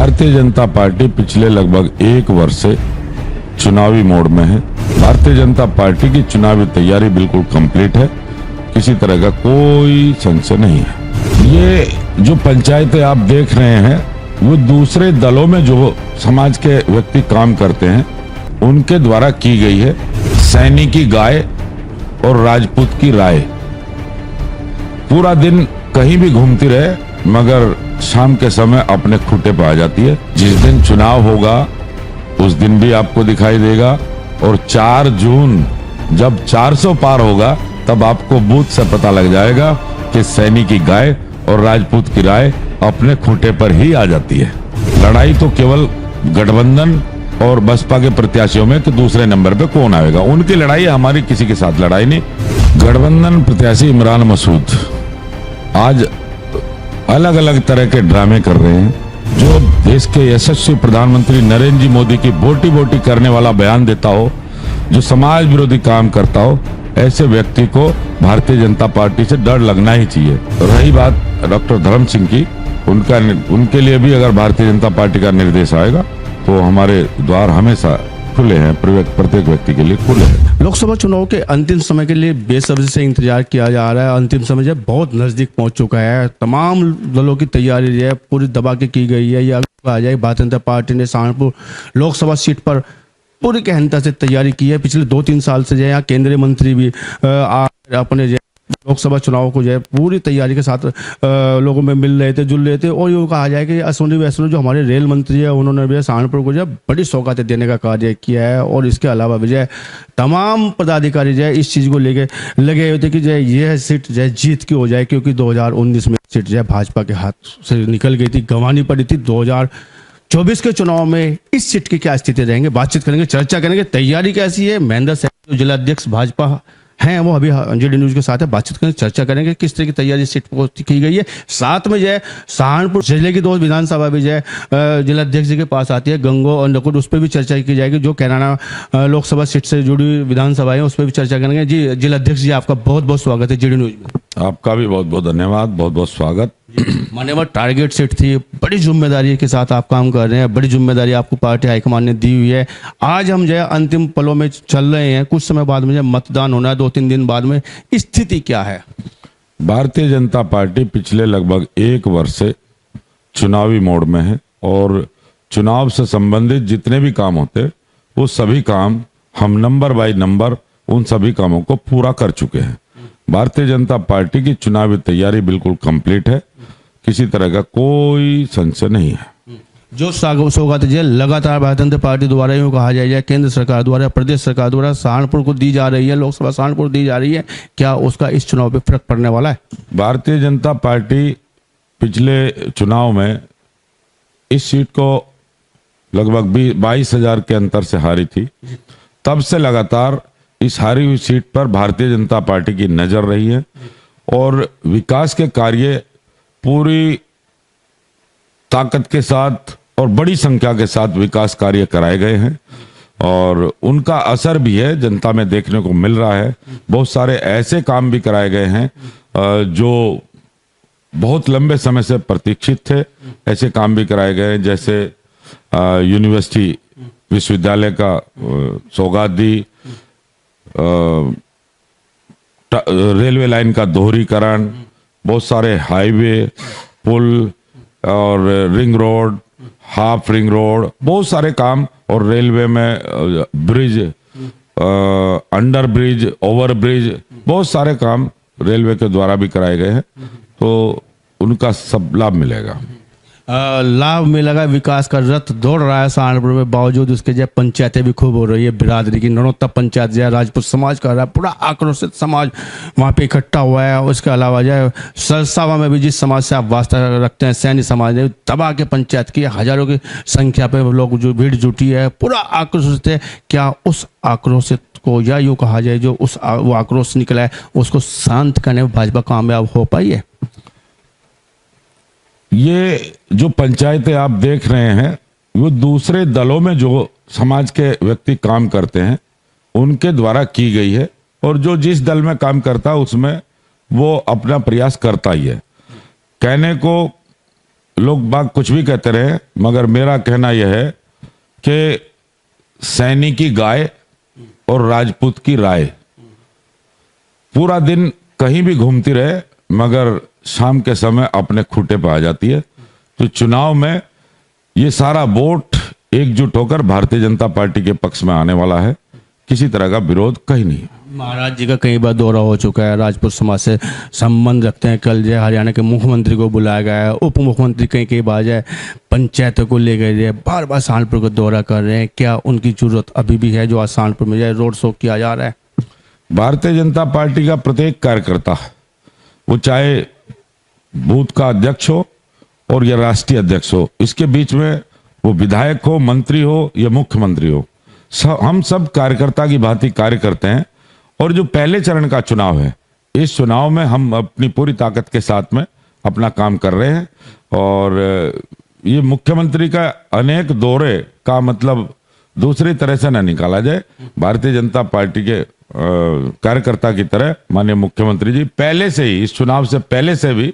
Bharatiya Janata party पिछले लगभग एक वर्ष से चुनावी मोड में है। भारतीय जनता पार्टी की चुनावी तैयारी बिल्कुल कंप्लीट है, किसी तरह का कोई संशय नहीं है। ये जो पंचायतें आप देख रहे हैं वो दूसरे दलों में जो समाज के व्यक्ति काम करते हैं उनके द्वारा की गई है। सैनिक की गाय और राजपूत की राय पूरा दिन कहीं भी घूमती रहे मगर शाम के समय अपने खूंटे पर आ जाती है। जिस दिन चुनाव होगा उस दिन भी आपको दिखाई देगा और 4 जून जब 400 पार होगा तब आपको बूथ से पता लग जाएगा कि सैनिक की गाय और राजपूत की राय अपने खूंटे पर ही आ जाती है। लड़ाई तो केवल गठबंधन और बसपा के प्रत्याशियों में कि दूसरे नंबर पे कौन आएगा, उनकी लड़ाई है, हमारी किसी के साथ लड़ाई नहीं। गठबंधन प्रत्याशी इमरान मसूद आज अलग अलग तरह के ड्रामे कर रहे हैं। जो देश के यशस्वी प्रधानमंत्री नरेंद्र जी मोदी की बोटी बोटी करने वाला बयान देता हो, जो समाज विरोधी काम करता हो, ऐसे व्यक्ति को भारतीय जनता पार्टी से डर लगना ही चाहिए। रही बात डॉक्टर धर्म सिंह की, उनके लिए भी अगर भारतीय जनता पार्टी का निर्देश आएगा तो हमारे द्वार हमेशा खुले हैं, प्रत्येक व्यक्ति के लिए खुले हैं। लोकसभा चुनाव के अंतिम समय के लिए बेसब्री से इंतजार किया जा रहा है। अंतिम समय जो बहुत नजदीक पहुंच चुका है, तमाम दलों की तैयारी जो है पूरी दबा के की गई है। या आ जाए भारतीय जनता पार्टी ने सहारनपुर लोकसभा सीट पर पूरी गहनता से तैयारी की है। पिछले 2-3 साल से जो है यहाँ केंद्रीय मंत्री भी अपने जो लोकसभा चुनाव को जो है पूरी तैयारी के साथ लोगों में मिल रहे थे, जुल रहे थे। और यूँ कहा जाए कि अश्विनी वैष्णव जो हमारे रेल मंत्री है उन्होंने भी सहारनपुर को जो है बड़ी सौगातें देने का कार्य किया है। और इसके अलावा भी जो है तमाम पदाधिकारी जो है इस चीज़ को लेके लगे हुए थे कि जो है यह सीट जो है जीत की हो जाए, क्योंकि 2019 में सीट जो है भाजपा के हाथ से निकल गई थी, गंवानी पड़ी थी। 2024 के चुनाव में इस सीट की क्या स्थिति रहेंगे, बातचीत करेंगे, चर्चा करेंगे। तैयारी कैसी है, महेंद्र सैनी जो जिला अध्यक्ष भाजपा हैं वो अभी जेडी न्यूज के साथ है, बातचीत करेंगे, चर्चा करेंगे किस तरह की तैयारी सीट को की गई है। साथ में जो है सहारनपुर जिले की 2 विधानसभा भी जो है जिला अध्यक्ष जी के पास आती है, गंगो और नकुल, उस पर भी चर्चा की जाएगी। जो कैराना लोकसभा सीट से जुड़ी विधानसभा है उस पर भी चर्चा करेंगे। जी जिला अध्यक्ष जी, आपका बहुत बहुत स्वागत है जेडी न्यूज में। आपका भी बहुत बहुत धन्यवाद, बहुत बहुत स्वागत। मान्यवर टारगेट सीट थी, बड़ी जिम्मेदारी के साथ आप काम कर रहे हैं, बड़ी जिम्मेदारी आपको पार्टी हाईकमान ने दी हुई है। आज हम जो है अंतिम पलों में चल रहे हैं, कुछ समय बाद में मतदान होना है, 2-3 दिन बाद में। स्थिति क्या है? भारतीय जनता पार्टी पिछले लगभग एक वर्ष से चुनावी मोड में है और चुनाव से संबंधित जितने भी काम होते वो सभी काम हम नंबर बाय नंबर उन सभी कामों को पूरा कर चुके हैं। भारतीय जनता पार्टी की चुनावी तैयारी बिल्कुल कंप्लीट है, किसी तरह का कोई संशय नहीं है। जो सौगात जो लगातार भारतीय जनता पार्टी द्वारा यूँ कहा जाए केंद्र सरकार द्वारा, प्रदेश सरकार द्वारा सहारनपुर को दी जा रही है, लोकसभा सहारनपुर दी जा रही है, क्या उसका इस चुनाव पे फर्क पड़ने वाला है? भारतीय जनता पार्टी पिछले चुनाव में इस सीट को लगभग 22,000 के अंतर से हारी थी। तब से लगातार इस हारी हुई सीट पर भारतीय जनता पार्टी की नजर रही है और विकास के कार्य पूरी ताकत के साथ और बड़ी संख्या के साथ विकास कार्य कराए गए हैं और उनका असर भी है, जनता में देखने को मिल रहा है। बहुत सारे ऐसे काम भी कराए गए हैं जो बहुत लंबे समय से प्रतीक्षित थे। ऐसे काम भी कराए गए हैं जैसे यूनिवर्सिटी विश्वविद्यालय का सौगात दी, रेलवे लाइन का दोहरीकरण, बहुत सारे हाईवे, पुल और ring road, half ring road, बहुत सारे काम, और रेलवे में bridge, under bridge, over bridge, बहुत सारे काम रेलवे के द्वारा भी कराए गए हैं, तो उनका सब लाभ मिलेगा। लाभ मिलेगा। विकास का रथ दौड़ रहा है सहारनपुर में, बावजूद उसके जो पंचायतें भी खूब हो रही है। बिरादरी की नरोत्ता पंचायत जो है राजपूत समाज का रहा है, पूरा आक्रोशित समाज वहाँ पे इकट्ठा हुआ है। उसके अलावा जो है सरसावा में भी जिस समाज से आप वास्ता रखते हैं, सैनी समाज ने दबा के पंचायत की, हजारों की संख्या पे लोग जो भीड़ जुटी है, पूरा आक्रोशित है। क्या उस आक्रोशित को, या यूँ कहा जाए जो वो आक्रोश निकला है उसको शांत करने में भाजपा कामयाब हो पाई है? ये जो पंचायतें आप देख रहे हैं वो दूसरे दलों में जो समाज के व्यक्ति काम करते हैं उनके द्वारा की गई है और जो जिस दल में काम करता है उसमें वो अपना प्रयास करता ही है। कहने को लोग बाग कुछ भी कहते रहे, मगर मेरा कहना यह है कि सैनिक की गाय और राजपूत की राय पूरा दिन कहीं भी घूमती रहे, मगर शाम के समय अपने खूंटे पर आ जाती है। तो चुनाव में ये सारा वोट एकजुट होकर भारतीय जनता पार्टी के पक्ष में आने वाला है। किसी तरह का विरोध कहीं नहीं। महाराज जी का कई बार दौरा हो चुका है, राजपूत समाज से संबंध रखते हैं। कल जो है हरियाणा के मुख्यमंत्री को बुलाया गया है, उप मुख्यमंत्री कई बार जो है पंचायतों को ले गए, बार बार सहारनपुर का दौरा कर रहे हैं। क्या उनकी जरूरत अभी भी है जो आज सहारनपुर में जो रोड शो किया जा रहा है? भारतीय जनता पार्टी का प्रत्येक कार्यकर्ता, वो चाहे बूथ का अध्यक्ष हो और या राष्ट्रीय अध्यक्ष हो, इसके बीच में वो विधायक हो, मंत्री हो या मुख्यमंत्री हो, हम सब कार्यकर्ता की भांति कार्य करते हैं। और जो पहले चरण का चुनाव है, इस चुनाव में हम अपनी पूरी ताकत के साथ में अपना काम कर रहे हैं। और ये मुख्यमंत्री का अनेक दौरे का मतलब दूसरी तरह से न निकाला जाए। भारतीय जनता पार्टी के कार्यकर्ता की तरह माननीय मुख्यमंत्री जी पहले से ही, इस चुनाव से पहले से भी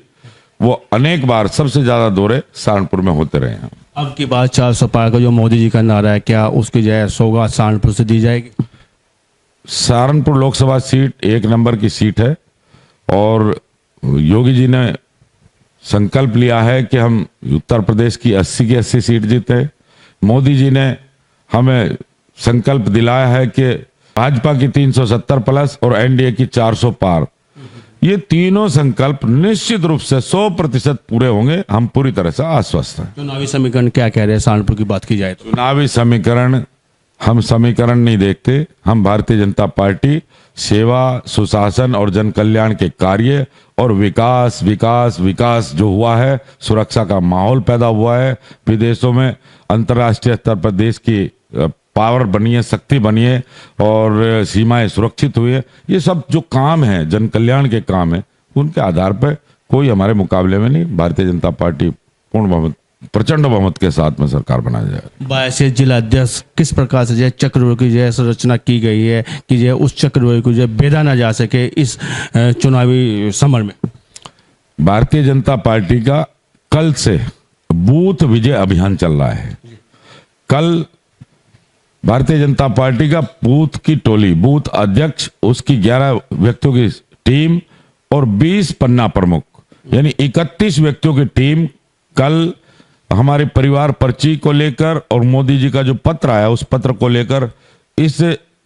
वो अनेक बार सबसे ज्यादा दौरे सहारनपुर में होते रहे हैं। अब की बात 400 पार का जो मोदी जी का नारा है, क्या उसकी जो है सौगात सहारनपुर से दी जाएगी? सहारनपुर लोकसभा सीट 1 नंबर की सीट है और योगी जी ने संकल्प लिया है कि हम उत्तर प्रदेश की 80 की 80 सीट जीते। मोदी जी ने हमें संकल्प दिलाया है कि भाजपा की 370 प्लस और एनडीए की 400 पार। ये तीनों संकल्प निश्चित रूप से 100% पूरे होंगे। हम पूरी तरह से आश्वस्त हैं। चुनावी समीकरण क्या कह रहे हैं सहारनपुर की बात की जाए तो? चुनावी समीकरण, हम समीकरण नहीं देखते। हम भारतीय जनता पार्टी सेवा, सुशासन और जन कल्याण के कार्य और विकास विकास विकास जो हुआ है, सुरक्षा का माहौल पैदा हुआ है, विदेशों में अंतर्राष्ट्रीय स्तर पर देश की पावर बनी है, शक्ति बनी है और सीमाएं सुरक्षित हुई है, ये सब जो काम है, जन कल्याण के काम है, उनके आधार पर कोई हमारे मुकाबले में नहीं। भारतीय जनता पार्टी पूर्ण बहुमत, प्रचंड बहुमत के साथ में सरकार बनाया जाएगा। 22 जिला अध्यक्ष किस प्रकार से जो चक्रव्यूह की जो संरचना की गई है कि जो उस चक्रव्यूह को जो बेधा ना जा सके इस चुनावी समर में? भारतीय जनता पार्टी का कल से बूथ विजय अभियान चल रहा है। कल भारतीय जनता पार्टी का बूथ की टोली, बूथ अध्यक्ष, उसकी 11 व्यक्तियों की टीम और 20 पन्ना प्रमुख, यानी 31 व्यक्तियों की टीम कल हमारे परिवार पर्ची को लेकर और मोदी जी का जो पत्र आया उस पत्र को लेकर इस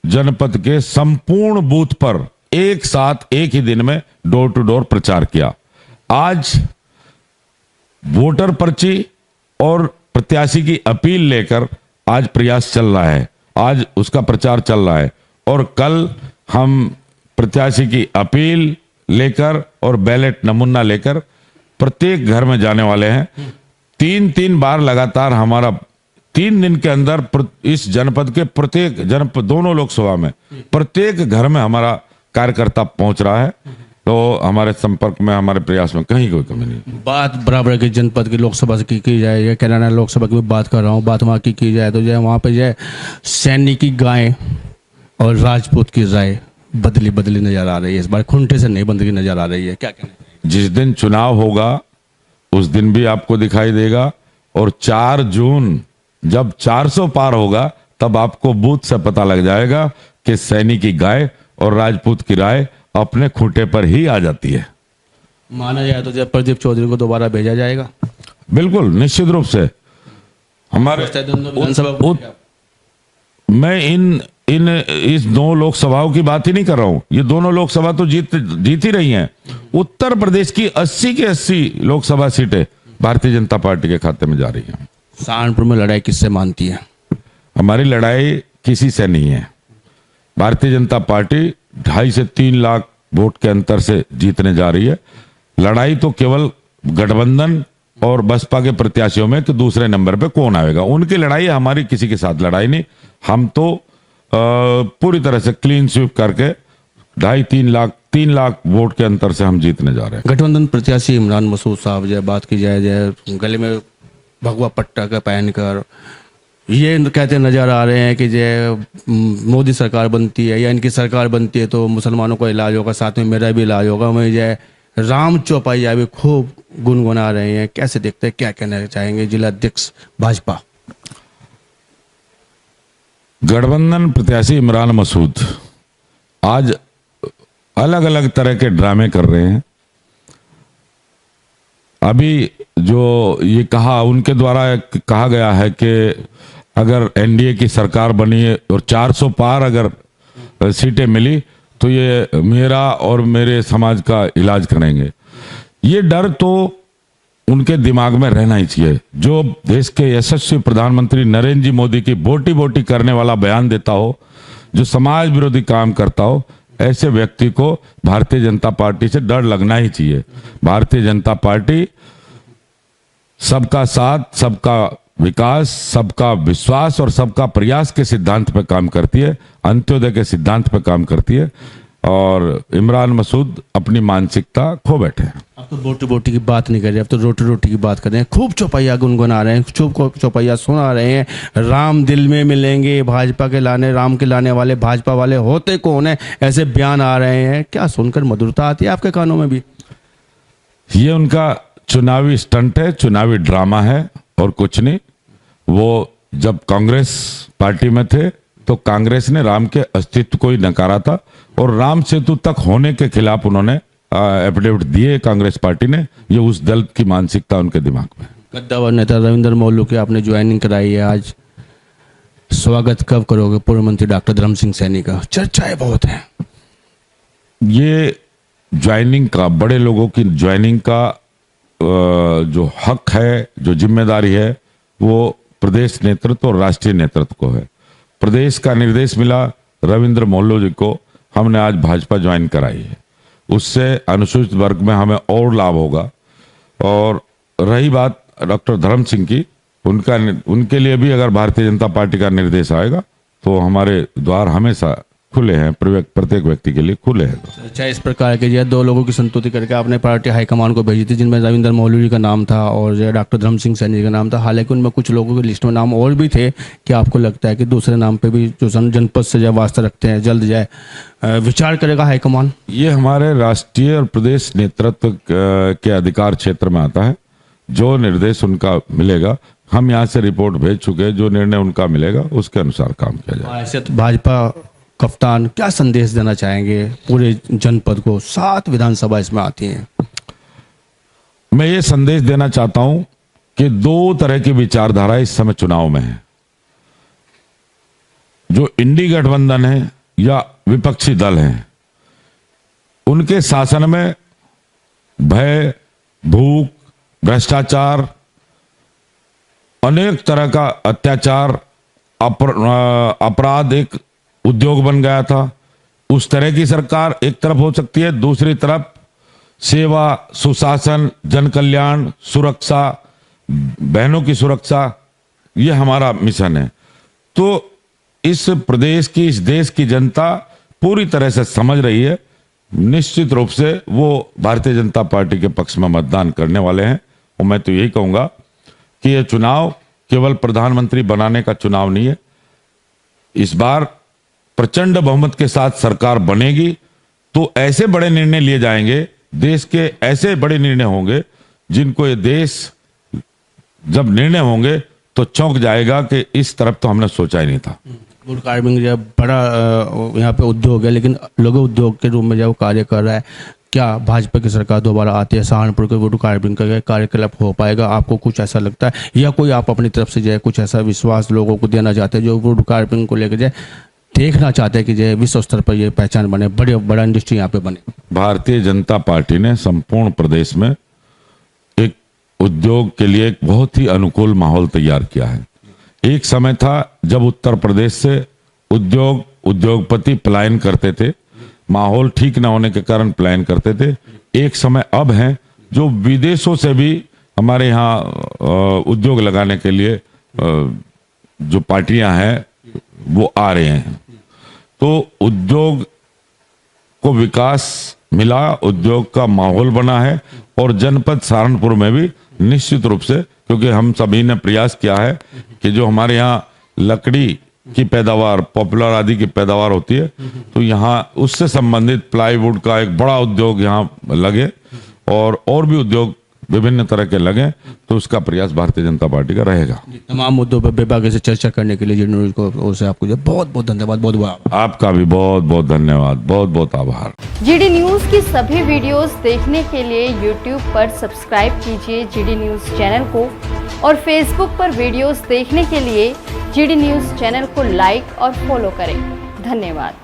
जनपद के संपूर्ण बूथ पर एक साथ एक ही दिन में डोर टू डोर प्रचार किया। आज वोटर पर्ची और प्रत्याशी की अपील लेकर आज प्रयास चल रहा है, आज उसका प्रचार चल रहा है। और कल हम प्रत्याशी की अपील लेकर और बैलेट नमूना लेकर प्रत्येक घर में जाने वाले हैं। 3 बार लगातार हमारा 3 दिन के अंदर इस जनपद के प्रत्येक जनपद, दोनों लोकसभा में प्रत्येक घर में हमारा कार्यकर्ता पहुंच रहा है। तो हमारे संपर्क में, हमारे प्रयास में कहीं कोई कमी नहीं। बात बराबर के जनपद की लोकसभा की जाए या कैराना लोकसभा की बात कर रहा हूँ, बात वहाँ की जाए तो जो है वहाँ पे जो है सैनिक की गाय और राजपूत की राय बदली बदली नजर आ रही है। इस बार खूंटे से नहीं बदली नजर आ रही है, क्या कहना चाहिए? जिस दिन चुनाव होगा उस दिन भी आपको दिखाई देगा और 4 जून जब 400 पार होगा तब आपको बूथ से पता लग जाएगा कि सैनिक की गाय और राजपूत की राय अपने खूंटे पर ही आ जाती है। माना जाए तो जब प्रदीप चौधरी को दोबारा भेजा जाएगा? बिल्कुल, निश्चित रूप से। हमारे मैं इस 2 लोकसभाओं की बात ही नहीं कर रहा हूं। ये दोनों लोकसभा तो जीत ही रही हैं। उत्तर प्रदेश की 80 की 80 लोकसभा सीटें भारतीय जनता पार्टी के खाते में जा रही हैं। सहारनपुर में लड़ाई किससे मानती है? हमारी लड़ाई किसी से नहीं है। भारतीय जनता पार्टी 2.5 से 3 लाख वोट के अंतर से जीतने जा रही है। लड़ाई तो केवल गठबंधन और बसपा के प्रत्याशियों में कि दूसरे नंबर पे कौन आएगा, उनकी लड़ाई है, हमारी किसी के साथ लड़ाई नहीं। हम तो पूरी तरह से क्लीन स्वीप करके 2.5-3 लाख वोट के अंतर से हम जीतने जा रहे हैं। गठबंधन प्रत्याशी इमरान मसूद साहब, जय बात की जाए गले में भगवा पट्टा का पहनकर ये कहते नजर आ रहे हैं कि जय मोदी सरकार बनती है या इनकी सरकार बनती है तो मुसलमानों का इलाज होगा, साथ में मेरा भी इलाज होगा, मैं जय राम चौपाइया भी खूब गुनगुना रहे हैं, कैसे देखते हैं, क्या कहना चाहेंगे जिला अध्यक्ष भाजपा? गठबंधन प्रत्याशी इमरान मसूद आज अलग अलग तरह के ड्रामे कर रहे हैं। अभी जो ये कहा, उनके द्वारा कहा गया है कि अगर एनडीए की सरकार बनी और 400 पार अगर सीटें मिली तो ये मेरा और मेरे समाज का इलाज करेंगे। ये डर तो उनके दिमाग में रहना ही चाहिए। जो देश के यशस्वी प्रधानमंत्री नरेंद्र जी मोदी की बोटी बोटी करने वाला बयान देता हो, जो समाज विरोधी काम करता हो, ऐसे व्यक्ति को भारतीय जनता पार्टी से डर लगना ही चाहिए। भारतीय जनता पार्टी सबका साथ, सबका विकास, सबका विश्वास और सबका प्रयास के सिद्धांत पर काम करती है, अंत्योदय के सिद्धांत पर काम करती है। और इमरान मसूद अपनी मानसिकता खो बैठे हैं। अब तो बोटी बोटी की बात नहीं कर रहे, अब तो रोटी रोटी की बात कर रहे हैं। खूब चौपाइया गुनगुना रहे हैं, खूब चौपाइया सुना रहे हैं। राम दिल में मिलेंगे, भाजपा के लाने, राम के लाने वाले भाजपा वाले होते कौन है, ऐसे बयान आ रहे हैं। क्या सुनकर मधुरता आती है आपके कानों में भी? ये उनका चुनावी स्टंट है, चुनावी ड्रामा है और कुछ नहीं। वो जब कांग्रेस पार्टी में थे तो कांग्रेस ने राम के अस्तित्व को ही नकारा था और राम सेतु तक होने के खिलाफ उन्होंने एफिडेविट दिए कांग्रेस पार्टी ने। ये उस दल की मानसिकता उनके दिमाग में। कद्दावर नेता रविंद्र मोल्लू की आपने ज्वाइनिंग कराई है, आज स्वागत कब करोगे पूर्व मंत्री डॉक्टर धर्म सिंह सैनी का? चर्चाएं बहुत हैं। ये ज्वाइनिंग का, बड़े लोगों की ज्वाइनिंग का जो हक है, जो जिम्मेदारी है, वो प्रदेश नेतृत्व और राष्ट्रीय नेतृत्व को है। प्रदेश का निर्देश मिला रविंद्र मोल्लू जी को, हमने आज भाजपा ज्वाइन कराई है। उससे अनुसूचित वर्ग में हमें और लाभ होगा। और रही बात डॉक्टर धर्म सिंह की, उनके लिए भी अगर भारतीय जनता पार्टी का निर्देश आएगा तो हमारे द्वार हमेशा खुले हैं, प्रत्येक व्यक्ति के लिए खुले हैं। अच्छा, इस प्रकार के जो दो लोगों की संतुष्टि करके आपने पार्टी हाईकमान को भेजी थी, जिनमें रविंद्र मोल्लू जी का नाम था और जो डॉक्टर धर्म सिंह सैनी जी का नाम था। हालांकि उनमें कुछ लोगों की लिस्ट में नाम और भी थे। क्या आपको लगता है कि दूसरे नाम पे भी जो जनपद से जो वास्ता रखते हैं, जल्द जाए विचार करेगा हाईकमान? ये हमारे राष्ट्रीय और प्रदेश नेतृत्व के अधिकार क्षेत्र में आता है। जो निर्देश उनका मिलेगा, हम यहाँ से रिपोर्ट भेज चुके हैं, जो निर्णय उनका मिलेगा उसके अनुसार काम किया जाएगा। ऐसे तो भाजपा कप्तान क्या संदेश देना चाहेंगे पूरे जनपद को? 7 विधानसभा इसमें आती हैं। मैं ये संदेश देना चाहता हूं कि 2 तरह की विचारधारा इस समय चुनाव में है। जो इंडी गठबंधन है या विपक्षी दल हैं, उनके शासन में भय, भूख, भ्रष्टाचार, अनेक तरह का अत्याचार, अपराध एक उद्योग बन गया था। उस तरह की सरकार एक तरफ हो सकती है, दूसरी तरफ सेवा, सुशासन, जन कल्याण, सुरक्षा, बहनों की सुरक्षा, ये हमारा मिशन है। तो इस प्रदेश की, इस देश की जनता पूरी तरह से समझ रही है। निश्चित रूप से वो भारतीय जनता पार्टी के पक्ष में मतदान करने वाले हैं। और मैं तो यही कहूंगा कि यह चुनाव केवल प्रधानमंत्री बनाने का चुनाव नहीं है। इस बार प्रचंड बहुमत के साथ सरकार बनेगी तो ऐसे बड़े निर्णय लिए जाएंगे, देश के ऐसे बड़े निर्णय होंगे जिनको ये देश जब निर्णय होंगे तो चौंक जाएगा कि इस तरफ तो हमने सोचा ही नहीं था। वुड कार्विंग जो बड़ा यहाँ पे उद्योग है, लेकिन लघु उद्योग के रूप में जो कार्य कर रहा है, क्या भाजपा की सरकार दोबारा आती है, सहारनपुर के वुड कार्विंग का कार्यकलाप हो पाएगा? आपको कुछ ऐसा लगता है, या कोई आप अपनी तरफ से जो है कुछ ऐसा विश्वास लोगों को देना चाहते हैं जो वुड कार्विंग को लेकर जाए, देखना चाहते हैं कि जो विश्व स्तर पर ये पहचान बने, बड़ा इंडस्ट्री यहाँ पे बने? भारतीय जनता पार्टी ने संपूर्ण प्रदेश में एक उद्योग के लिए एक बहुत ही अनुकूल माहौल तैयार किया है। एक समय था जब उत्तर प्रदेश से उद्योगपति पलायन करते थे, माहौल ठीक न होने के कारण पलायन करते थे। एक समय अब है जो विदेशों से भी हमारे यहाँ उद्योग लगाने के लिए जो पार्टियां हैं वो आ रहे हैं। तो उद्योग को विकास मिला, उद्योग का माहौल बना है और जनपद सहारनपुर में भी निश्चित रूप से, क्योंकि हम सभी ने प्रयास किया है कि जो हमारे यहाँ लकड़ी की पैदावार, पॉपुलर आदि की पैदावार होती है, तो यहाँ उससे संबंधित प्लाईवुड का एक बड़ा उद्योग यहाँ लगे और भी उद्योग विभिन्न तरह के लगे, तो उसका प्रयास भारतीय जनता पार्टी का रहेगा। तमाम मुद्दों पर बेबाकी से चर्चा करने के लिए जी न्यूज़ को ओर से आपको जो बहुत बहुत धन्यवाद, बहुत बहुत आपका भी बहुत बहुत धन्यवाद, बहुत बहुत आभार। जीडी न्यूज की सभी वीडियोस देखने के लिए यूट्यूब पर सब्सक्राइब कीजिए जीडी न्यूज चैनल को, और फेसबुक पर वीडियोस देखने के लिए जीडी न्यूज चैनल को लाइक और फॉलो करें। धन्यवाद।